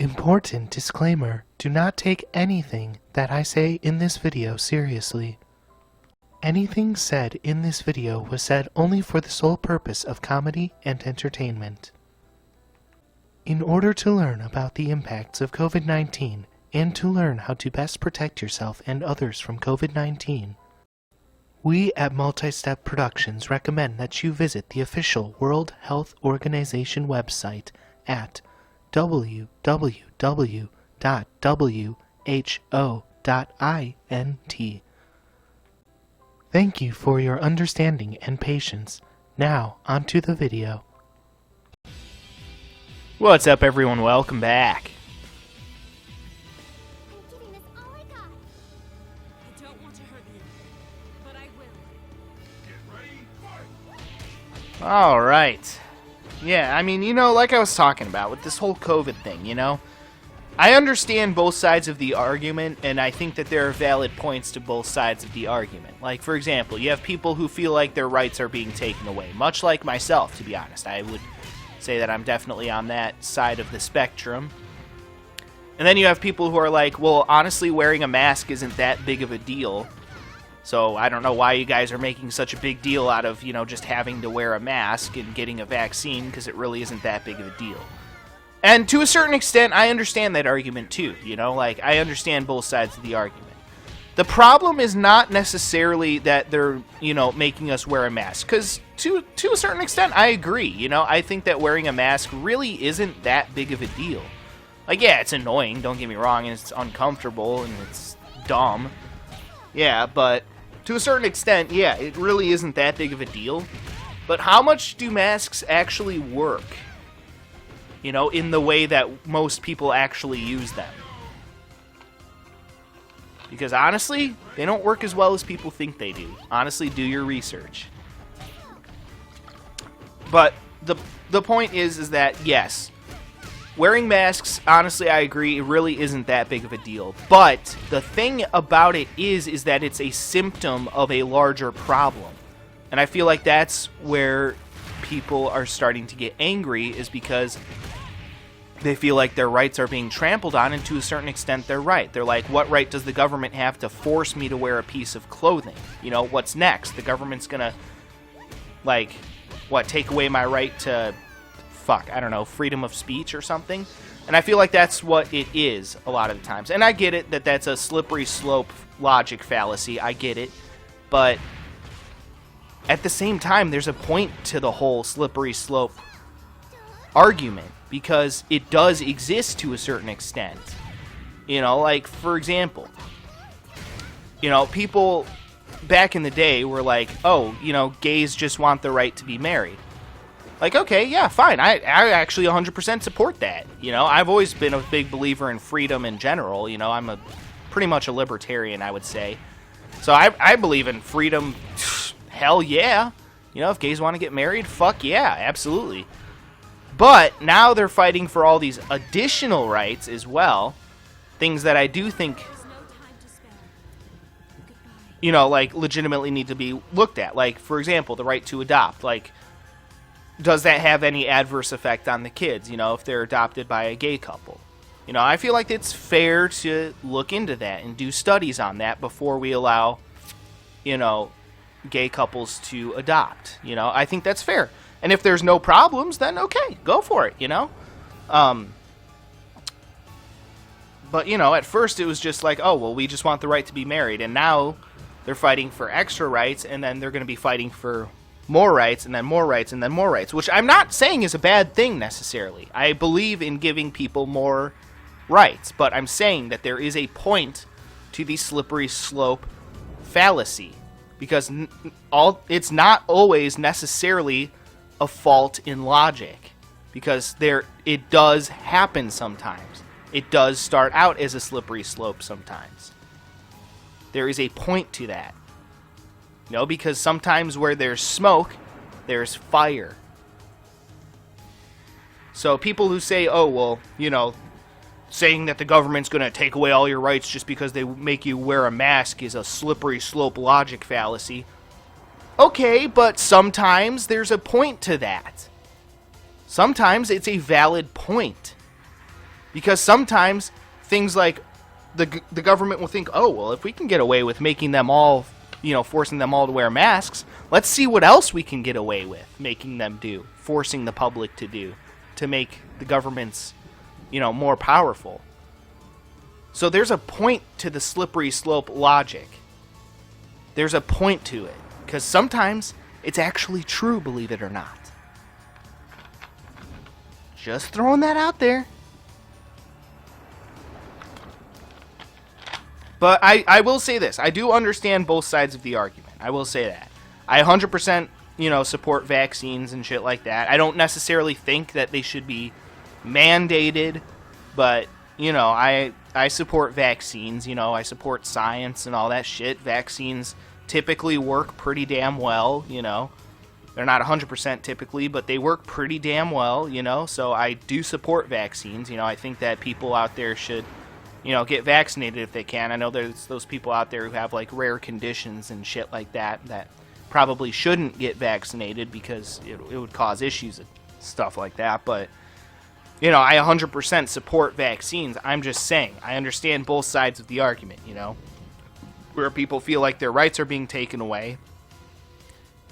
Important disclaimer, do not take anything that I say in this video seriously. Anything said in this video was said only for the sole purpose of comedy and entertainment. In order to learn about the impacts of COVID-19 and to learn how to best protect yourself and others from COVID-19, we at Multi-Step Productions recommend that you visit the official World Health Organization website at www.who.int. Thank you for your understanding and patience. Now, onto the video. What's up, everyone? Welcome back. I'm giving this all I got. I don't want to hurt you, but I will. All right. Yeah, I mean, like I was talking about with this whole COVID thing, I understand both sides of the argument, and I think that there are valid points to both sides of the argument. Like, for example, you have people who feel like their rights are being taken away, much like myself, to be honest. I would say that I'm definitely on that side of the spectrum. And then you have people who are like, well, honestly, wearing a mask isn't that big of a deal. So I don't know why you guys are making such a big deal out of, just having to wear a mask and getting a vaccine, because it really isn't that big of a deal. And to a certain extent, I understand that argument too, I understand both sides of the argument. The problem is not necessarily that they're, making us wear a mask, because to a certain extent, I agree, I think that wearing a mask really isn't that big of a deal. Like, yeah, it's annoying, don't get me wrong, and it's uncomfortable, and it's dumb. Yeah, but to a certain extent, yeah, it really isn't that big of a deal. But how much do masks actually work? In the way that most people actually use them. Because honestly, they don't work as well as people think they do. Honestly, do your research. But the point is that, yes, wearing masks, honestly, I agree, it really isn't that big of a deal. But the thing about it is that it's a symptom of a larger problem. And I feel like that's where people are starting to get angry, is because they feel like their rights are being trampled on, and to a certain extent they're right. They're like, what right does the government have to force me to wear a piece of clothing? What's next? The government's gonna, take away my right to, I don't know, freedom of speech or something? And I feel like that's what it is a lot of the times. And I get it that that's a slippery slope logic fallacy. I get it. But at the same time, there's a point to the whole slippery slope argument, because it does exist to a certain extent. For example, people back in the day were like, oh, gays just want the right to be married. Like, okay, yeah, fine. I actually 100% support that. I've always been a big believer in freedom in general. I'm pretty much a libertarian, I would say. So I believe in freedom. Hell yeah. If gays want to get married, fuck yeah, absolutely. But now they're fighting for all these additional rights as well. Things that I do think, legitimately need to be looked at. Like, for example, the right to adopt. Like, does that have any adverse effect on the kids, if they're adopted by a gay couple? I feel like it's fair to look into that and do studies on that before we allow, gay couples to adopt. I think that's fair. And if there's no problems, then okay, go for it, But, at first it was just like, oh, well, we just want the right to be married. And now they're fighting for extra rights, and then they're going to be fighting for more rights, and then more rights, and then more rights. Which I'm not saying is a bad thing, necessarily. I believe in giving people more rights. But I'm saying that there is a point to the slippery slope fallacy. Because it's not always necessarily a fault in logic, because it does happen sometimes. It does start out as a slippery slope sometimes. There is a point to that. Because sometimes where there's smoke, there's fire. So people who say, oh, well, saying that the government's going to take away all your rights just because they make you wear a mask is a slippery slope logic fallacy. Okay, but sometimes there's a point to that. Sometimes it's a valid point. Because sometimes things like the government will think, oh, well, if we can get away with making them all, forcing them all to wear masks, let's see what else we can get away with making them do, forcing the public to do, to make the governments, more powerful. So there's a point to the slippery slope logic. There's a point to it. Because sometimes it's actually true, believe it or not. Just throwing that out there. But I will say this. I do understand both sides of the argument. I will say that. I 100%, support vaccines and shit like that. I don't necessarily think that they should be mandated, but, I support vaccines. I support science and all that shit. Vaccines typically work pretty damn well, They're not 100% typically, but they work pretty damn well, So I do support vaccines. I think that people out there should, get vaccinated if they can. I know there's those people out there who have, like, rare conditions and shit like that probably shouldn't get vaccinated because it would cause issues and stuff like that. But, I 100% support vaccines. I'm just saying, I understand both sides of the argument, where people feel like their rights are being taken away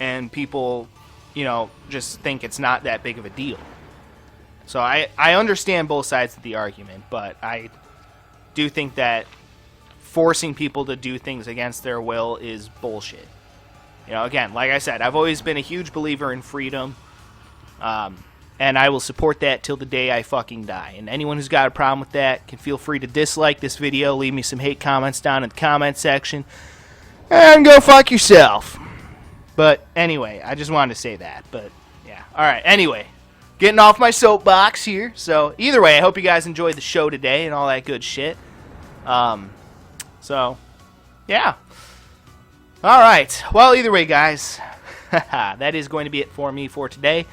and people, just think it's not that big of a deal. So I understand both sides of the argument, but I do think that forcing people to do things against their will is bullshit. Again, like I said, I've always been a huge believer in freedom, and I will support that till the day I fucking die. And anyone who's got a problem with that can feel free to dislike this video, leave me some hate comments down in the comment section, and go fuck yourself. But anyway, I just wanted to say that. But yeah, alright, anyway, getting off my soapbox here. So either way, I hope you guys enjoyed the show today and all that good shit. So, yeah. Alright, well, either way, guys, that is going to be it for me for today.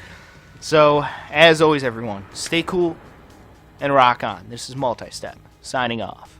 So, as always, everyone, stay cool and rock on. This is Multi-Step, signing off.